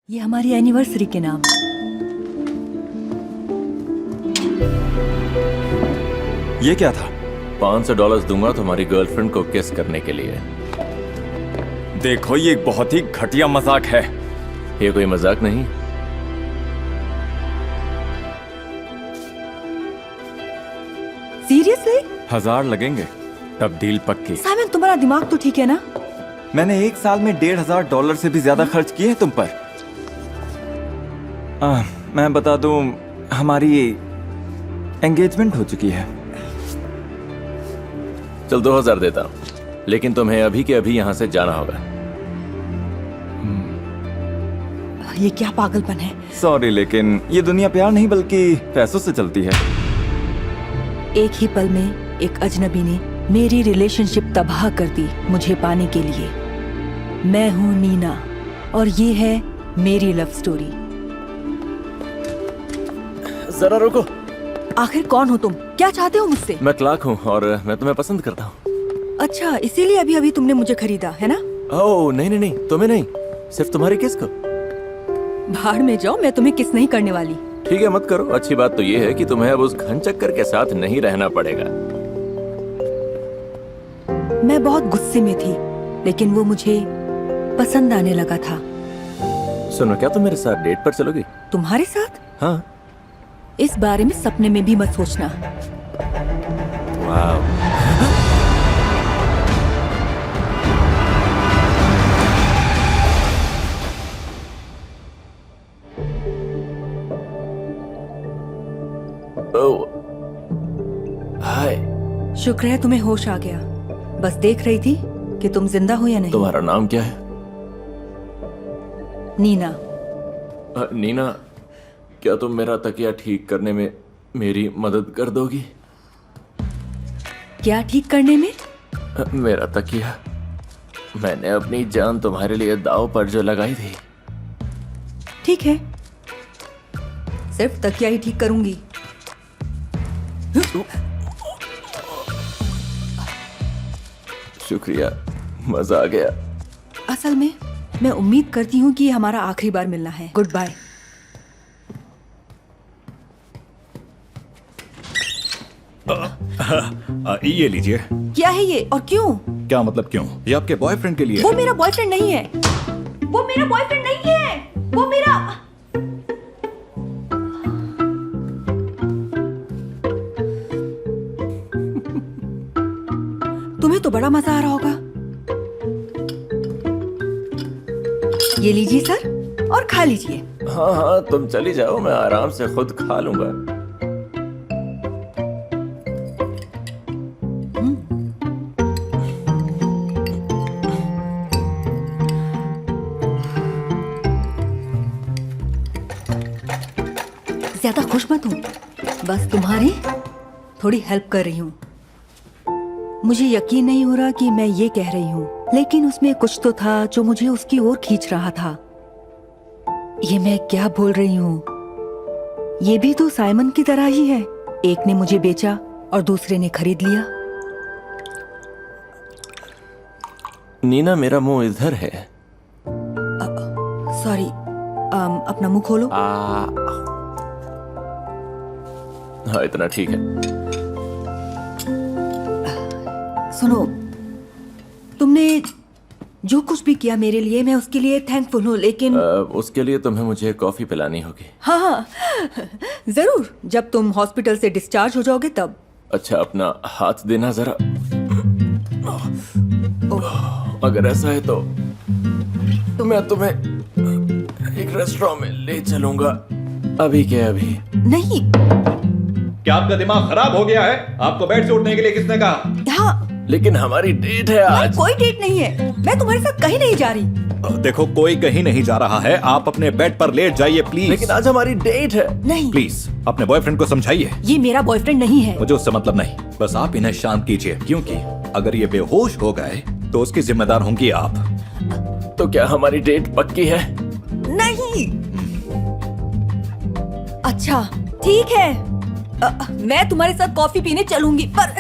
ये हमारी एनिवर्सरी के नाम है। ये क्या था? $500 दूंगा तुम्हारी गर्लफ्रेंड को किस करने के लिए। देखो, ये एक बहुत ही घटिया मजाक है। ये कोई मजाक नहीं। सीरियसली? 1000 लगेंगे, तब डील पक्की। साइमन, तुम्हारा दिमाग तो ठीक है ना? मैंने एक साल में $1500 से भी ज्यादा खर्च किए हैं तुम पर। मैं बता दूं, हमारी एंगेजमेंट हो चुकी है। चल 2000 देता हूं, लेकिन तुम्हें अभी के अभी यहां से जाना होगा। ये क्या पागलपन है? सॉरी, लेकिन ये दुनिया प्यार नहीं बल्कि पैसों से चलती है। एक ही पल में एक अजनबी ने मेरी रिलेशनशिप तबाह कर दी मुझे पाने के लिए। मैं हूँ नीना और ये है मेरी लव स्टोरी। जरा रुको। आखिर कौन हो तुम? क्या चाहते हो मुझसे? मैं क्लार्क हूं और मैं तुम्हें पसंद करता हूं। अच्छा, इसीलिए अभी अभी तुमने मुझे खरीदा है ना? ओह नहीं नहीं नहीं, तुम्हें नहीं, सिर्फ तुम्हारी किस को। भाड़ में जाओ, मैं तुम्हें किस नहीं करने वाली। ठीक है, मत करो। अच्छी बात तो ये है कि तुम्हें अब उस घनचक्कर के साथ नहीं रहना पड़ेगा। मैं बहुत गुस्से में थी, लेकिन वो मुझे पसंद आने लगा था। सुनो, क्या तुम मेरे साथ डेट पर चलोगी? तुम्हारे साथ? हाँ। इस बारे में सपने में भी मत सोचना। वाह। ओह, हाय। शुक्र है तुम्हें होश आ गया। बस देख रही थी कि तुम जिंदा हो या नहीं। तुम्हारा नाम क्या है? नीना। नीना, क्या तुम मेरा तकिया ठीक करने में मेरी मदद कर दोगी? क्या ठीक करने में? मेरा तकिया। मैंने अपनी जान तुम्हारे लिए दांव पर जो लगाई थी। ठीक है, सिर्फ तकिया ही ठीक करूंगी। शुक्रिया, मजा आ गया। असल में मैं उम्मीद करती हूँ कि ये हमारा आखिरी बार मिलना है। Goodbye. ये लीजिए। क्या है ये और क्यों? क्या मतलब क्यों? ये आपके बॉयफ्रेंड के लिए वो है। मेरा बॉयफ्रेंड नहीं है। वो मेरा बॉयफ्रेंड नहीं है। वो मेरा... तुम्हें तो बड़ा मजा आ रहा होगा। ये लीजिए सर, और खा लीजिए। हाँ हाँ, तुम चली जाओ, मैं आराम से खुद खा लूंगा। ज्यादा खुश मत हूँ, बस तुम्हारी थोड़ी हेल्प कर रही हूँ। मुझे यकीन नहीं हो रहा कि मैं ये कह रही हूँ, लेकिन उसमें कुछ तो था जो मुझे उसकी ओर खींच रहा था। ये मैं क्या बोल रही हूँ? ये भी तो साइमन की तरह ही है। एक ने मुझे बेचा और दूसरे ने खरीद लिया। नीना, मेरा मुंह इधर है। सॉरी, अपना मुंह खोलो। हाँ, इतना ठीक है। सुनो, तुमने जो कुछ भी किया मेरे लिए, मैं उसके लिए थैंकफुल हूँ, लेकिन उसके लिए तुम्हें मुझे कॉफी पिलानी होगी। हाँ हाँ, जरूर, जब तुम हॉस्पिटल से डिस्चार्ज हो जाओगे तब। अच्छा, अपना हाथ देना जरा। अगर ऐसा है तो मैं तुम्हें एक रेस्टोरेंट में ले चलूंगा, अभी के अभी। नहीं। क्या आपका दिमाग खराब हो गया है? आपको बेड से उठने के लिए किसने कहा? हाँ, लेकिन हमारी डेट है आज। कोई डेट नहीं है। मैं तुम्हारे साथ कहीं नहीं जा रही। देखो, कोई कहीं नहीं जा रहा है। आप अपने बेड पर लेट जाइए प्लीज। लेकिन आज हमारी डेट है। नहीं, प्लीज अपने बॉयफ्रेंड को समझाइए। ये मेरा बॉयफ्रेंड नहीं है। मुझे उससे मतलब नहीं, बस आप इन्हें शांत कीजिए, क्योंकि अगर ये बेहोश हो गए तो उसकी जिम्मेदार होंगी आप। तो क्या हमारी डेट पक्की है? नहीं। अच्छा, ठीक है, मैं तुम्हारे साथ कॉफी पीने चलूंगी, पर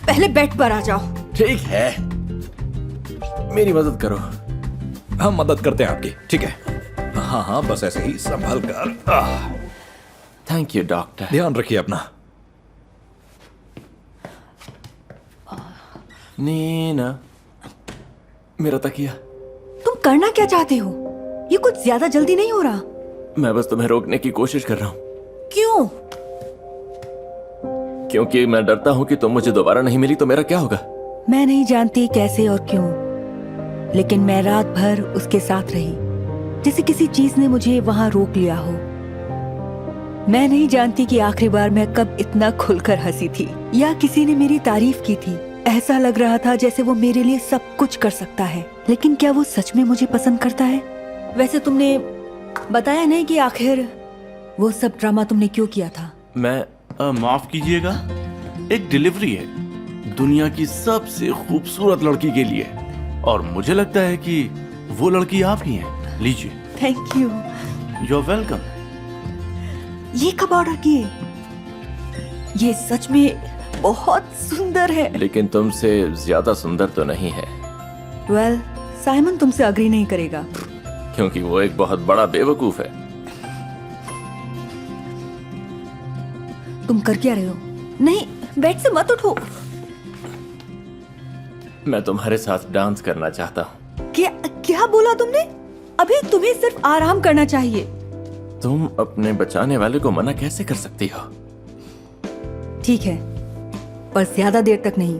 पहले बेड पर आ जाओ। ठीक है, मेरी मदद करो। हम मदद करते हैं आपकी, ठीक है? हाँ हाँ, बस ऐसे ही संभल कर। Thank you doctor. ध्यान रखिए अपना। नीना, मेरा तकिया। तुम करना क्या चाहते हो? ये कुछ ज्यादा जल्दी नहीं हो रहा? मैं बस तुम्हें रोकने की कोशिश कर रहा हूँ, क्यों? क्योंकि मैं डरता हूँ कि तुम मुझे दोबारा नहीं मिली तो मेरा क्या होगा। मैं नहीं जानती कैसे और क्यों, लेकिन मैं रात भर उसके साथ रही, जैसे किसी चीज ने मुझे वहां रोक लिया हो। मैं नहीं जानती कि आखिरी बार मैं कब इतना खुलकर हंसी थी या किसी ने मेरी तारीफ की थी। ऐसा लग रहा था जैसे वो मेरे लिए सब कुछ कर सकता है, लेकिन क्या वो सच में मुझे पसंद करता है? वैसे तुमने बताया नहीं कि आखिर वो सब ड्रामा तुमने क्यों किया था? मैं माफ कीजिएगा, एक डिलीवरी है दुनिया की सबसे खूबसूरत लड़की के लिए, और मुझे लगता है कि वो लड़की आप ही हैं। लीजिए। Thank you. You are welcome. ये कब ऑर्डर किए? ये सच में बहुत सुंदर है। लेकिन तुमसे ज्यादा सुंदर तो नहीं है। वेल, साइमन तुमसे अग्री नहीं करेगा। क्योंकि वो एक बहुत बड़ा बेवकूफ है। तुम कर क्या रहे हो? नहीं, बेड से मत उठो। मैं तुम्हारे साथ डांस करना चाहता हूँ। क्या क्या बोला तुमने? अभी तुम्हें सिर्फ आराम करना चाहिए। तुम अपने बचाने वाले को मना कैसे कर सकती हो? ठीक है, पर ज्यादा देर तक नहीं।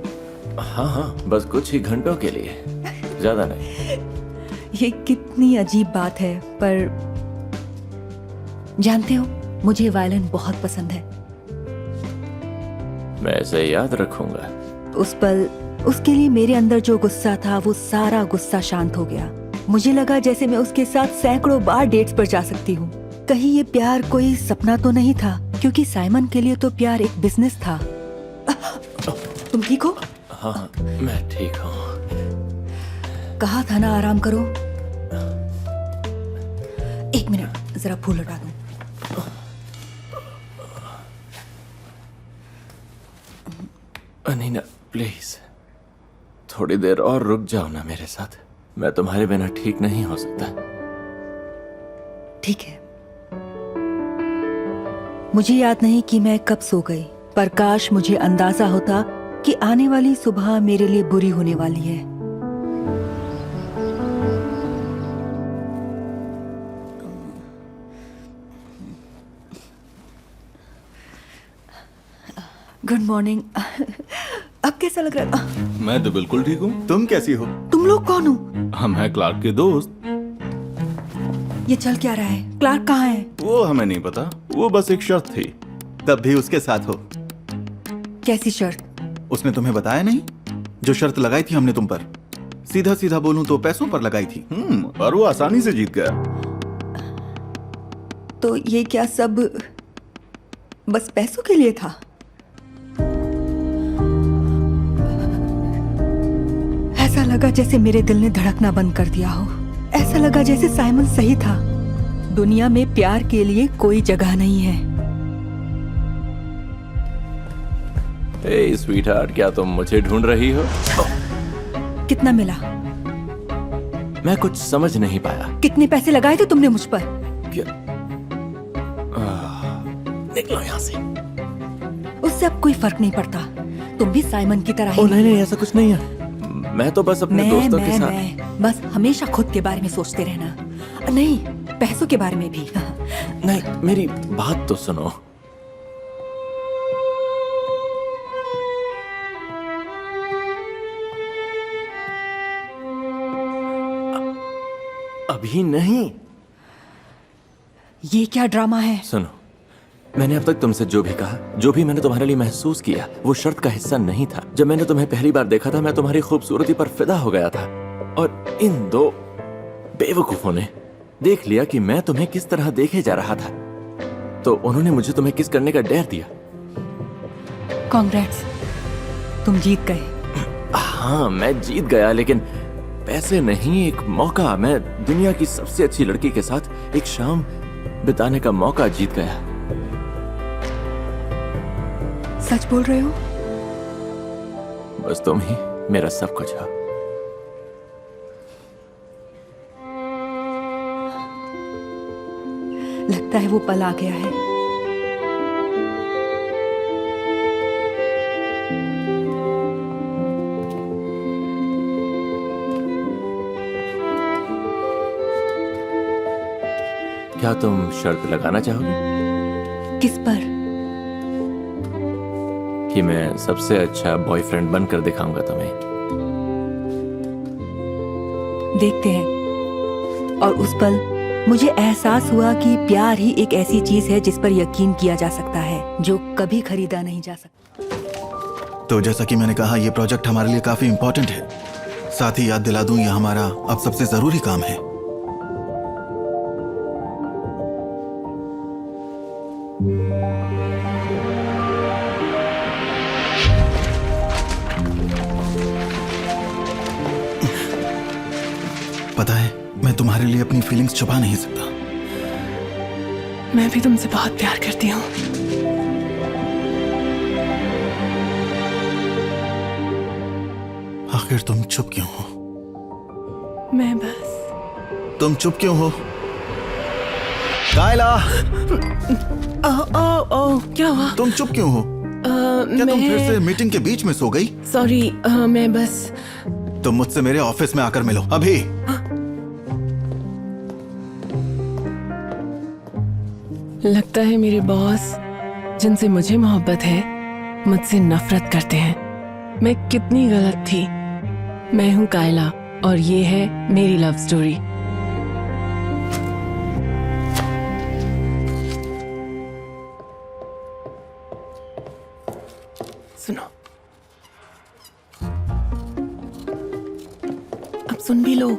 हाँ हाँ, बस कुछ ही घंटों के लिए, ज्यादा नहीं। ये कितनी अजीब बात है, पर जानते हो, मुझे वायलिन बहुत पसंद है। मैं इसे याद रखूंगा। उस पल उसके लिए मेरे अंदर जो गुस्सा था, वो सारा गुस्सा शांत हो गया। मुझे लगा जैसे मैं उसके साथ सैकड़ों बार डेट्स पर जा सकती हूँ। कहीं ये प्यार कोई सपना तो नहीं था, क्योंकि साइमन के लिए तो प्यार एक बिजनेस था। तुम ठीक हो? हाँ, मैं ठीक हूँ। कहा था ना आराम करो। एक मिनट, जरा फूल हटा दूं। अनीना प्लीज, थोड़ी देर और रुक जाओ ना मेरे साथ। मैं तुम्हारे बिना ठीक नहीं हो सकता। ठीक है। मुझे याद नहीं कि मैं कब सो गई, पर काश मुझे अंदाजा होता कि आने वाली सुबह मेरे लिए बुरी होने वाली है। Good morning. अब कैसा लग रहा है? मैं तो बिल्कुल ठीक हूँ। तुम कैसी हो? तुम लोग कौन हो? हम हैं क्लार्क के दोस्त। ये चल क्या रहा है? क्लार्क कहाँ है? वो हमें नहीं पता, वो बस एक शर्त थी। तब भी उसके साथ हो। कैसी शर्त? उसने तुम्हें बताया नहीं? जो शर्त लगाई थी हमने तुम पर, सीधा सीधा बोलूं तो पैसों पर लगाई थी। और वो आसानी से जीत गया। तो ये क्या सब बस पैसों के लिए था? ऐसा लगा जैसे मेरे दिल ने धड़कना बंद कर दिया हो। ऐसा लगा जैसे साइमन सही था। दुनिया में प्यार के लिए कोई जगह नहीं है। हे स्वीटहार्ट, क्या तुम मुझे ढूंढ रही हो? कितना मिला? मैं कुछ समझ नहीं पाया। कितने पैसे लगाए थे तुमने मुझ पर? क्या? निकलो यहाँ से। उससे अब कोई फर्क नहीं पड़ता। तुम भी साइमन की तरह ही। ओ नहीं नहीं, ऐसा कुछ नहीं है। मैं तो बस अपने दोस्तों के साथ। मैं बस हमेशा खुद के बारे में सोचते रहना, नहीं पैसों के बारे में भी। नहीं, मेरी बात तो सुनो। अभी नहीं। ये क्या ड्रामा है? सुनो, मैंने अब तक तुमसे जो भी कहा, जो भी मैंने तुम्हारे लिए महसूस किया, वो शर्त का हिस्सा नहीं था। जब मैंने तुम्हें पहली बार देखा था, मैं तुम्हारी खूबसूरती पर फिदा हो गया था। और इन दो बेवकूफों ने देख लिया कि मैं तुम्हें किस तरह देखे जा रहा था, तो उन्होंने मुझे तुम्हें किस करने का डेयर दिया। कांग्रेट्स, तुम जीत गए। हाँ, मैं जीत गया, लेकिन पैसे नहीं, एक मौका। मैं दुनिया की सबसे अच्छी लड़की के साथ एक शाम बिताने का मौका जीत गया। सच बोल रहे हो? बस तुम ही मेरा सब कुछ हो। लगता है वो पल आ गया है। क्या तुम शर्त लगाना चाहोगी किस पर? कि मैं सबसे अच्छा बॉयफ्रेंड बनकर दिखाऊंगा तुम्हें? देखते हैं। और उस पल मुझे एहसास हुआ कि प्यार ही एक ऐसी चीज है जिस पर यकीन किया जा सकता है, जो कभी खरीदा नहीं जा सकता। तो जैसा कि मैंने कहा, ये प्रोजेक्ट हमारे लिए काफी इंपॉर्टेंट है। साथ ही याद दिला दूं, ये हमारा अब सबसे जरूरी काम है। पता है, मैं तुम्हारे लिए अपनी फीलिंग्स छुपा नहीं सकता। मैं भी तुमसे बहुत प्यार करती हूँ। आखिर तुम चुप क्यों हो? मैं बस। तुम चुप क्यों हो? कायला, ओ, क्या हुआ? तुम चुप क्यों हो? क्या तुम फिर से मीटिंग के बीच में सो गई? सॉरी, मैं बस। तुम मुझसे मेरे ऑफिस में आकर मिलो अभी। लगता है मेरे बॉस, जिनसे मुझे मोहब्बत है, मुझसे नफरत करते हैं। मैं कितनी गलत थी। मैं हूँ कायला और ये है मेरी लव स्टोरी। सुनो, अब सुन भी लो।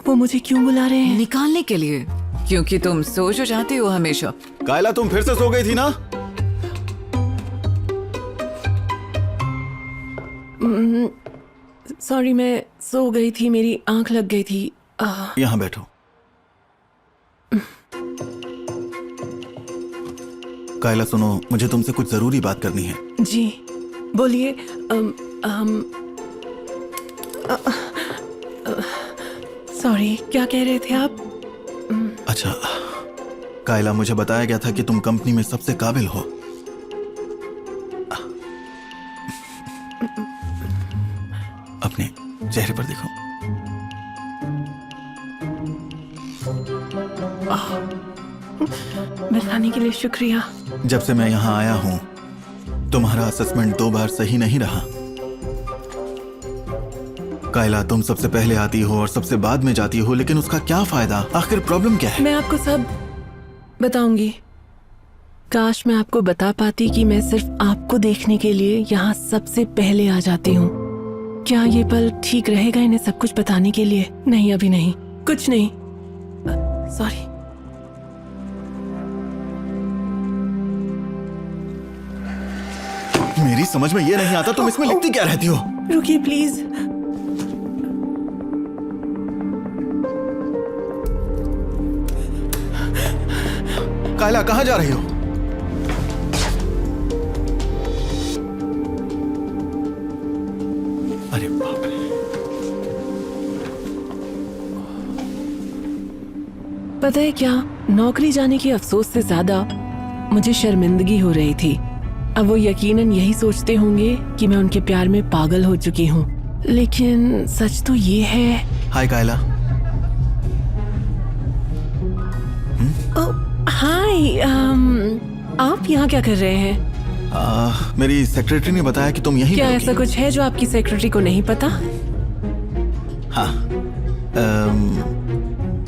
वो मुझे क्यों बुला रहे हैं? निकालने के लिए, क्योंकि तुम सो जो जाती हो हमेशा। कायला, तुम फिर से सो गई थी ना? सॉरी, मैं सो गई थी, मेरी आंख लग गई थी। यहाँ बैठो। कायला सुनो, मुझे तुमसे कुछ जरूरी बात करनी है। जी बोलिए। सॉरी, क्या कह रहे थे आप? अच्छा, कायला, मुझे बताया गया था कि तुम कंपनी में सबसे काबिल हो। अपने चेहरे पर देखो। बताने के लिए शुक्रिया। जब से मैं यहाँ आया हूँ, तुम्हारा असेसमेंट 2 बार सही नहीं रहा। कायला, तुम सबसे पहले आती हो और सबसे बाद में जाती हो, लेकिन उसका क्या फायदा? आखिर प्रॉब्लम क्या है? मैं आपको सब बताऊंगी। काश मैं आपको बता पाती कि मैं सिर्फ आपको देखने के लिए यहाँ सबसे पहले आ जाती हूँ। क्या ये पल ठीक रहेगा इन्हें सब कुछ बताने के लिए? नहीं, अभी नहीं, कुछ नहीं। सॉरी। मेरी समझ में ये नहीं आता, तुम इसमें लिखती क्या रहती हो? रुकिए प्लीज। कायला, कहाँ जा रही हो? अरे बाप रे। पता है क्या, नौकरी जाने के अफसोस से ज्यादा मुझे शर्मिंदगी हो रही थी। अब वो यकीनन यही सोचते होंगे कि मैं उनके प्यार में पागल हो चुकी हूँ, लेकिन सच तो ये है। हाय कायला। हाय, आप यहाँ क्या कर रहे हैं? मेरी सेक्रेटरी ने बताया कि तुम यहीं क्या मिलोगी। ऐसा कुछ है जो आपकी सेक्रेटरी को नहीं पता? हाँ।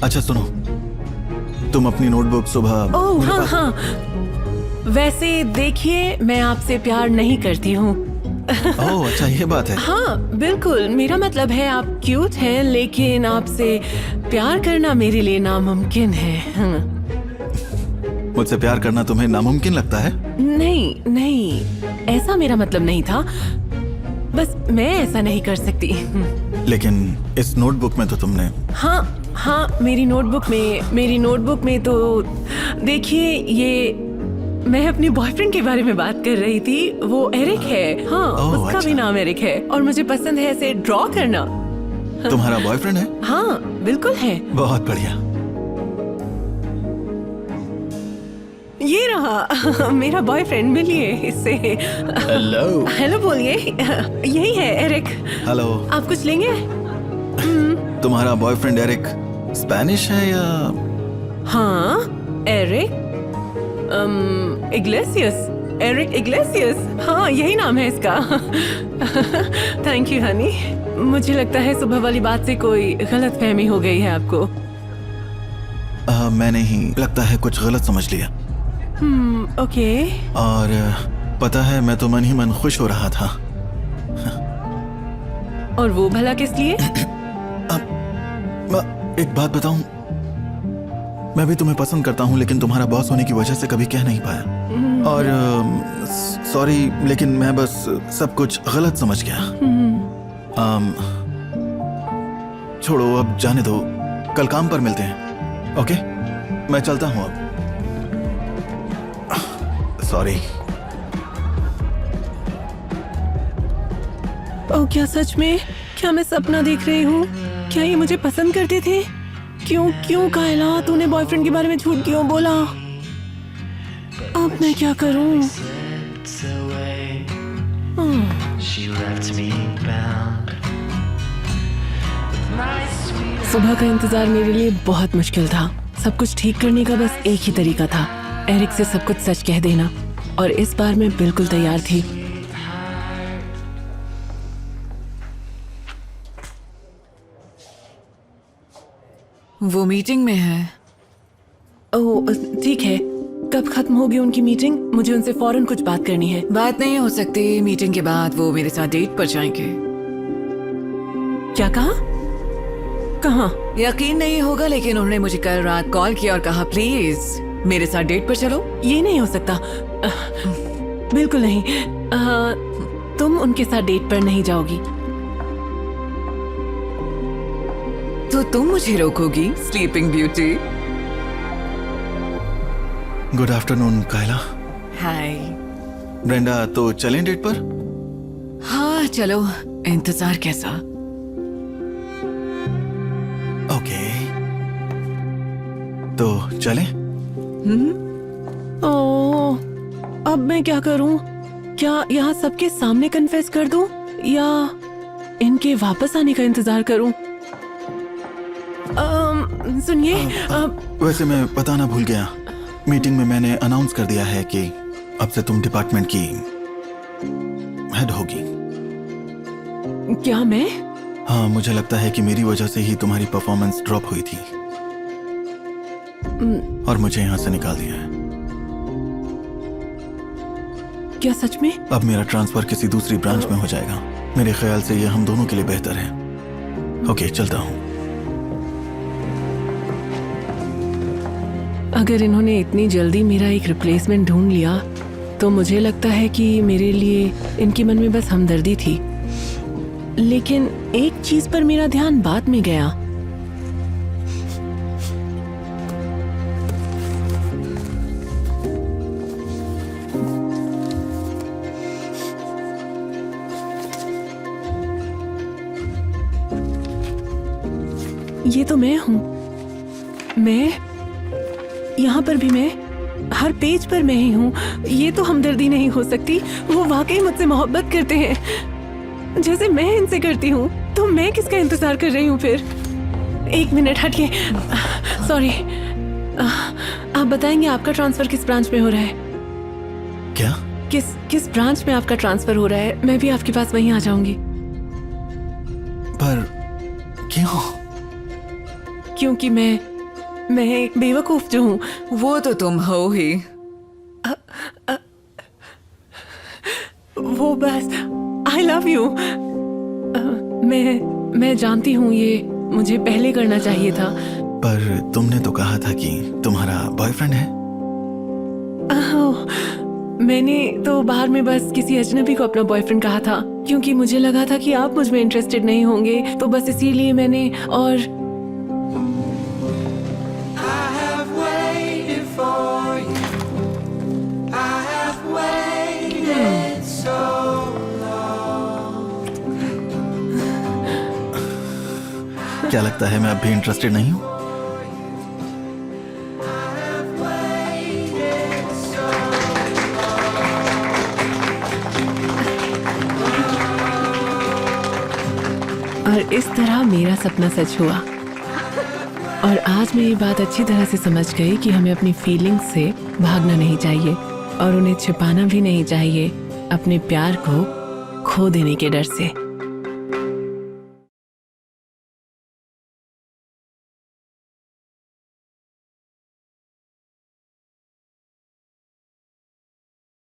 अच्छा सुनो, तुम अपनी नोटबुक सुबह ओह मेरे हाँ पास- हाँ, वैसे देखिए, मैं आपसे प्यार नहीं करती हूँ। ओह अच्छा, ये बात है। हाँ बिल्कुल, मेरा मतलब है आप क्यूट हैं, लेकिन आपसे प्यार करना मेरे लिए नामुमकिन है। हाँ। मुझसे प्यार करना तुम्हें नामुमकिन लगता है? नहीं नहीं, ऐसा मेरा मतलब नहीं था, बस मैं ऐसा नहीं कर सकती। लेकिन इस नोटबुक में तो तुमने। हाँ, मेरी नोटबुक में तो देखिए, ये मैं अपने बॉयफ्रेंड के बारे में बात कर रही थी। वो एरिक है। हाँ, उसका अच्छा। भी नाम एरिक है और मुझे पसंद है ऐसे ड्रॉ करना। तुम्हारा बॉयफ्रेंड है? हाँ बिल्कुल है। बहुत बढ़िया। ये रहा मेरा बॉयफ्रेंड, मिलिए इससे। हेलो। हेलो बोलिए। यही है एरिक। हेलो। आप कुछ लेंगे? तुम्हारा बॉयफ्रेंड एरिक स्पेनिश है या? हाँ, एरिक इग्लेसियस। एरिक इग्लेसियस, हाँ यही नाम है इसका। Thank you Honey. मुझे लगता है सुबह वाली बात से कोई गलतफहमी हो गई है आपको। मैंने ही लगता है कुछ गलत समझ लिया। ओके। और पता है मैं तो मन ही मन खुश हो रहा था। और वो भला किस लिए? एक बात बताऊं, मैं भी तुम्हें पसंद करता हूं, लेकिन तुम्हारा बॉस होने की वजह से कभी कह नहीं पाया। और सॉरी, लेकिन मैं बस सब कुछ गलत समझ गया। छोड़ो, अब जाने दो, कल काम पर मिलते हैं। ओके, मैं चलता हूं अब। सॉरी। ओह, क्या सच में? क्या मैं सपना देख रही हूँ? क्या ये मुझे पसंद करते थे? क्यों कायला, तूने बॉयफ्रेंड के बारे में झूठ क्यों बोला? अब मैं क्या करूँ? सुबह का इंतजार मेरे लिए बहुत मुश्किल था। सब कुछ ठीक करने का बस एक ही तरीका था, एरिक से सब कुछ सच कह देना। और इस बार मैं बिल्कुल तैयार थी। वो मीटिंग में है। ओह ठीक है, कब खत्म होगी उनकी मीटिंग? मुझे उनसे फौरन कुछ बात करनी है। बात नहीं हो सकती, मीटिंग के बाद वो मेरे साथ डेट पर जाएंगे। क्या कहा? कहाँ? यकीन नहीं होगा, लेकिन उन्होंने मुझे कल रात कॉल किया और कहा प्लीज मेरे साथ डेट पर चलो। ये नहीं हो सकता। बिल्कुल नहीं। तुम उनके साथ डेट पर नहीं जाओगी। तो तुम मुझे रोकोगी, sleeping beauty? Good afternoon Kayla. Hi. Brenda, तो चलें डेट पर? हाँ चलो, इंतजार कैसा? ओके, तो चलें? ओह, अब मैं क्या करूं? क्या यहाँ सबके सामने कन्फेस कर दूं या इनके वापस आने का इंतजार करूं? सुनिए, वैसे मैं बताना भूल गया, मीटिंग में मैंने अनाउंस कर दिया है कि अब से तुम डिपार्टमेंट की हेड होगी। क्या मैं? हाँ, मुझे लगता है कि मेरी वजह से ही तुम्हारी परफॉर्मेंस ड्रॉप हुई थी और मुझे यहाँ से निकाल दिया है। क्या सच में? अब मेरा ट्रांसफर किसी दूसरी ब्रांच में हो जाएगा। मेरे ख्याल से ये हम दोनों के लिए बेहतर है। ओके, चलता हूँ। अगर इन्होंने इतनी जल्दी मेरा एक रिप्लेसमेंट ढूंढ लिया तो मुझे लगता है कि मेरे लिए इनके मन में बस हमदर्दी थी। लेकिन एक चीज पर मेरा ध्यान बाद में गया। ये तो मैं हूं। मैं यहाँ पर भी मैं, हर पेज पर मैं ही हूँ। ये तो हमदर्दी नहीं हो सकती। वो वाकई मुझसे मोहब्बत करते हैं जैसे मैं इनसे करती हूँ। तो मैं किसका इंतजार कर रही हूँ फिर? एक मिनट हटिए। सॉरी, आप बताएंगे आपका ट्रांसफर किस ब्रांच में हो रहा है? क्या? किस ब्रांच में आपका ट्रांसफर हो रहा है? मैं भी आपके पास वहीं आ जाऊंगी। पर क्यों? क्योंकि मैं एक बेवकूफ जो हूँ। वो तो तुम हो ही। वो बस आई लव यू। मैं जानती हूँ ये मुझे पहले करना चाहिए था। पर तुमने तो कहा था कि तुम्हारा बॉयफ्रेंड है। मैंने तो बाहर में बस किसी अजनबी को अपना बॉयफ्रेंड कहा था, क्योंकि मुझे लगा था कि आप मुझ में इंटरेस्टेड नहीं होंगे। तो बस इसीलिए मैंने। और क्या लगता है मैं अब भी इंटरेस्टेड नहीं हूँ? और इस तरह मेरा सपना सच हुआ। और आज मैं ये बात अच्छी तरह से समझ गई कि हमें अपनी फीलिंग्स से भागना नहीं चाहिए और उन्हें छिपाना भी नहीं चाहिए, अपने प्यार को खो देने के डर से।